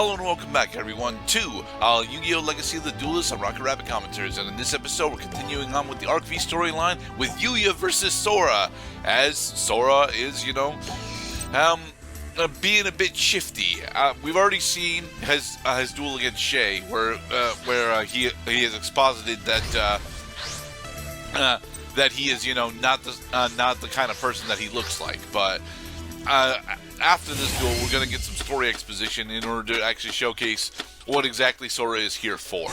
Hello and welcome back, everyone, to Yu-Gi-Oh! Legacy of the Duelist on Rocket Rabbit Commentaries. And in this episode, we're continuing on with the Arc V storyline with Yuya versus Sora, as Sora is, being a bit shifty. We've already seen his duel against Shay, where he has exposited that that he is, not the kind of person that he looks like, but. After this duel, we're going to get some story exposition in order to actually showcase what exactly Sora is here for.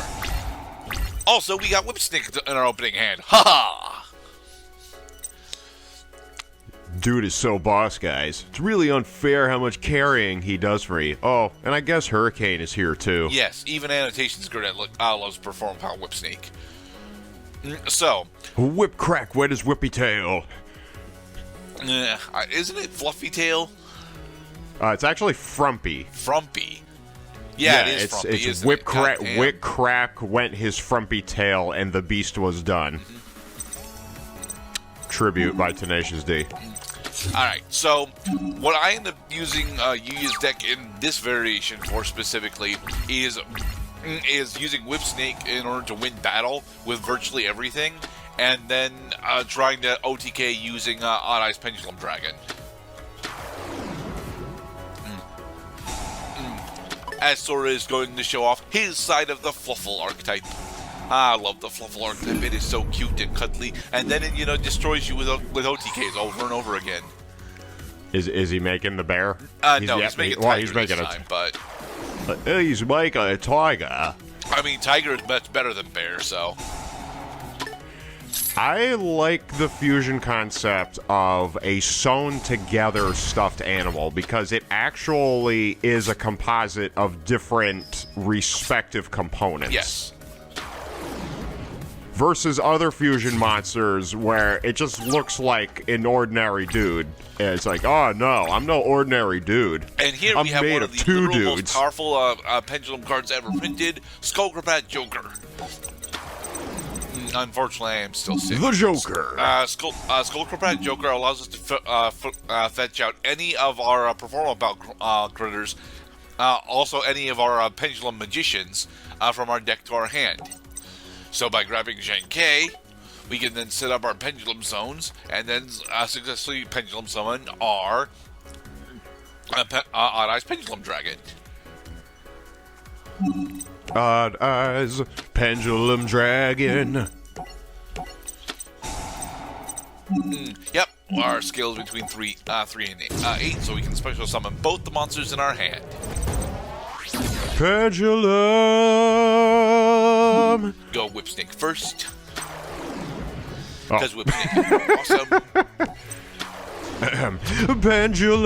Also, we got Whip Snake in our opening hand. Ha-ha! Dude is so boss, guys. It's really unfair how much carrying he does for me. Oh, and I guess Hurricane is here, too. Yes, even Annotations Grid loves Performapal Whip Snake. So. Whip crack, wet as whippy tail. Isn't it Fluffy Tail? It's actually Frumpy. Frumpy. Yeah, it is Frumpy, it's whip crack went his frumpy tail, and the beast was done. Tribute by Tenacious D. Alright, so what I end up using Yuya's deck in this variation for specifically is using Whip Snake in order to win battle with virtually everything, and then trying to OTK using Odd Eye's Pendulum Dragon. As Sora is going to show off his side of the Fluffle archetype. I love the Fluffle archetype. It is so cute and cuddly, and then it destroys you with OTKs over and over again. Is he making the bear? No, he's making Tiger this time, but he's making a tiger. I mean, Tiger is much better than bear, so. I like the fusion concept of a sewn-together stuffed animal because it actually is a composite of different respective components. Yes. Versus other fusion monsters where it just looks like an ordinary dude. And it's like, oh no, I'm no ordinary dude. And here we have one of the most powerful pendulum cards ever printed, Skullcrabat Joker. Unfortunately, I am still sick. The Joker. Skullcrabat Joker allows us to fetch out any of our Performapal critters, also any of our Pendulum Magicians from our deck to our hand. So by grabbing Genkai, we can then set up our Pendulum Zones and then successfully Pendulum Summon our Odd Eye's Pendulum Dragon. Odd Eyes Pendulum Dragon. Yep, our scale is between 3 and 8, so we can special summon both the monsters in our hand. Pendulum. Go Whip Snake first. Because Whip Snake is awesome. Pendulum.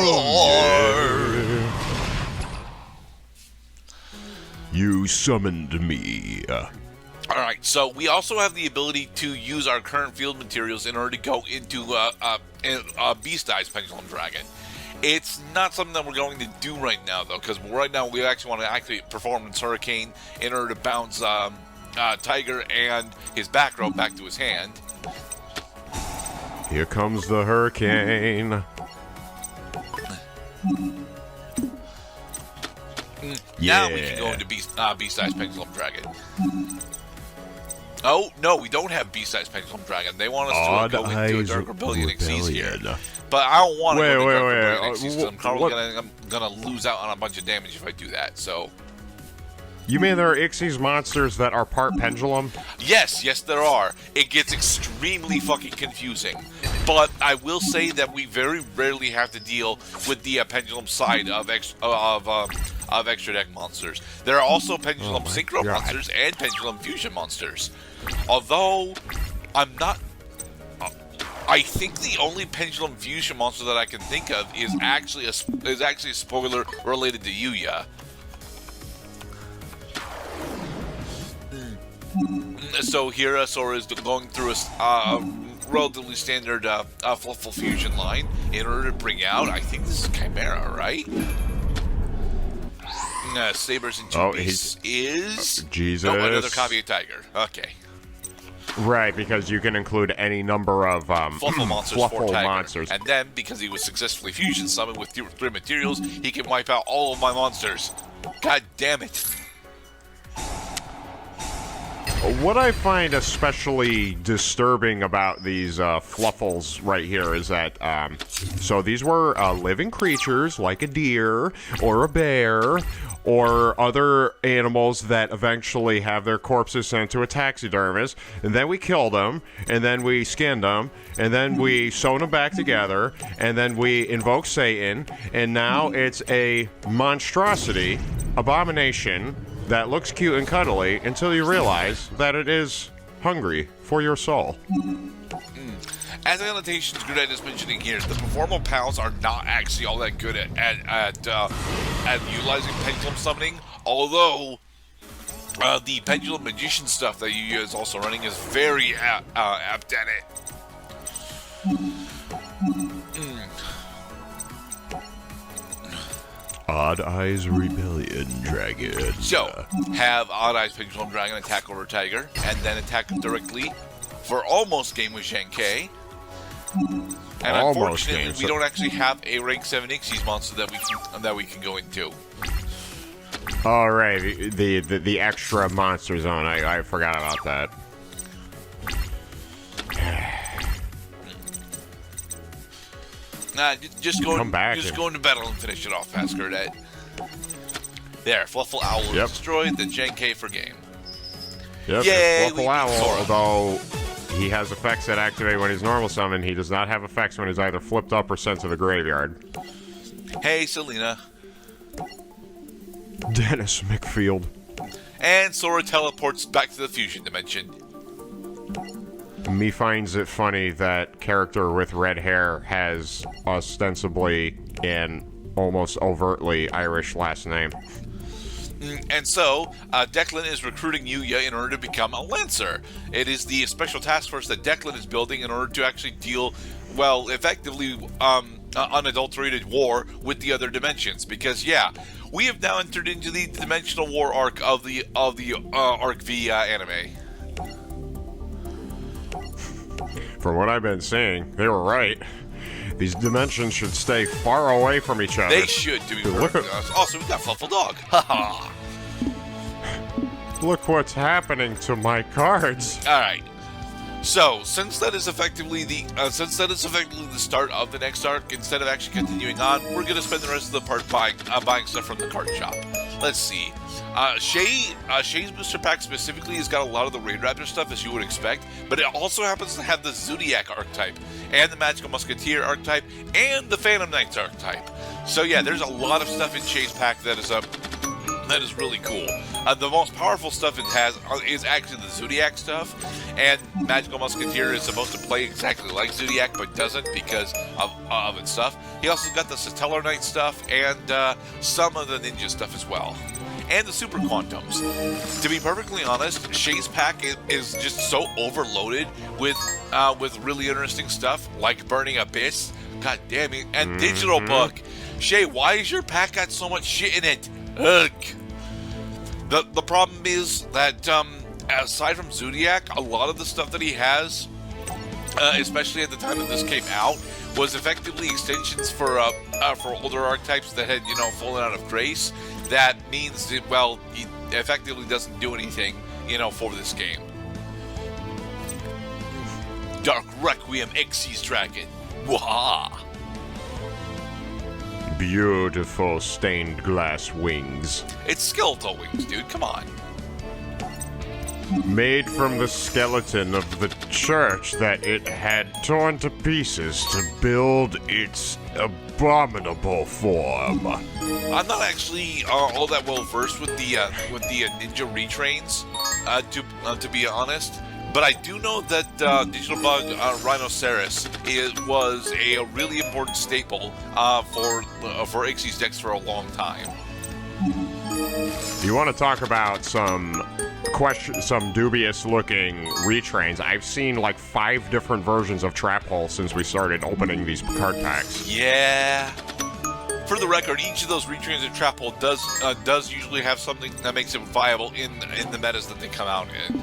Yeah. You summoned me. Alright, so we also have the ability to use our current field materials in order to go into Beast Eye's Pendulum Dragon. It's not something that we're going to do right now, though, because right now we actually want to perform its Hurricane in order to bounce Tiger and his back row back to his hand. Here comes the Hurricane. Now we can go into Beast Eye's Pendulum Dragon. Oh, no, we don't have Beast Eye's Pendulum Dragon. They want us to go into a Dark Rebellion Xyz here. But I don't want to go into Dark Rebellion Xyz because I'm probably going to lose out on a bunch of damage if I do that, so. You mean there are Xyz monsters that are part Pendulum? Yes, there are. It gets extremely fucking confusing. But I will say that we very rarely have to deal with the Pendulum side of extra deck monsters. There are also Pendulum Synchro monsters and Pendulum Fusion monsters. Although, I'm not. I think the only Pendulum Fusion monster that I can think of is actually a spoiler related to Yuya. So here, Sora is going through a relatively standard Fluffle Fusion line in order to bring out, I think this is Chimera, right? Sabers and Two Beasts is... Jesus. No, another copy of Tiger. Okay. Right, because you can include any number of Fluffle monsters for Fluffle Tiger. monsters. And then, because he was successfully fusion summoned with 3 materials, he can wipe out all of my monsters. God damn it. What I find especially disturbing about these Fluffles right here is that, so these were living creatures like a deer or a bear or other animals that eventually have their corpses sent to a taxidermist, and then we killed them, and then we skinned them, and then we sewn them back together, and then we invoked Satan, and now it's a monstrosity, abomination, that looks cute and cuddly until you realize that it is hungry for your soul. As annotations Grenade is mentioning here, the Performapal Pals are not actually all that good at utilizing Pendulum summoning, although the Pendulum Magician stuff that Yuya is also running is very apt at it. Odd Eyes Rebellion Dragon. So, have Odd Eyes Pendulum Dragon attack over Tiger, and then attack directly for almost game with Zenkai. And Almost unfortunately, game. we don't actually have a rank 7 Ixies monster that we can go into. All right, the extra monster zone. I forgot about that. Nah, just go Come back just and- go into battle and finish it off, past Grenade. There, Fluffle Owl is Yep. destroyed, then Zenkai for game. Yep, Yay, it's we Fluffle beat Owl, Sora. although he has effects that activate when he's normal summoned. He does not have effects when he's either flipped up or sent to the graveyard. Hey, Selena. Dennis McField. And Sora teleports back to the fusion dimension. Me finds it funny that character with red hair has ostensibly and almost overtly Irish last name. And so, Declan is recruiting Yuya in order to become a Lancer. It is the special task force that Declan is building in order to actually deal, well, effectively, unadulterated war with the other dimensions. Because, yeah, we have now entered into the dimensional war arc of the Arc V anime. From what I've been seeing, they were right. These dimensions should stay far away from each other. They should, to be perfectly honest. Also, we got Fluffle Dog. Haha. Look what's happening to my cards. All right. So, since that is effectively the start of the next arc, instead of actually continuing on, we're gonna spend the rest of the part buying stuff from the card shop. Let's see. Shay's booster pack specifically has got a lot of the Raid Raptor stuff, as you would expect, but it also happens to have the Zodiac archetype, and the Magical Musketeer archetype, and the Phantom Knights archetype. So yeah, there's a lot of stuff in Shay's pack that is really cool. The most powerful stuff it has is actually the Zodiac stuff, and Magical Musketeer is supposed to play exactly like Zodiac, but doesn't because of its stuff. He also got the Satellar Knight stuff, and some of the Ninja stuff as well. And the Super Quantums. To be perfectly honest, Shay's pack is just so overloaded with really interesting stuff, like Burning Abyss, god damn it, and Digital Book. Shay, why is your pack got so much shit in it? Ugh. The problem is that, aside from Zodiac, a lot of the stuff that he has, especially at the time that this came out, was effectively extensions for older archetypes that had, fallen out of grace. That means that, well, he effectively doesn't do anything, for this game. Dark Requiem Xyz Dragon. Waha! Beautiful stained glass wings. It's skeletal wings, dude. Come on. Made from the skeleton of the church that it had torn to pieces to build its abominable form. I'm not actually all that well versed with the ninja retrains, to be honest. But I do know that Digital Bug Rhinoceros was a really important staple for Ixie's decks for a long time. You want to talk about some dubious-looking retrains? I've seen like 5 different versions of Trap Hole since we started opening these card packs. Yeah. For the record, each of those retrains of Trap Hole does usually have something that makes it viable in the metas that they come out in.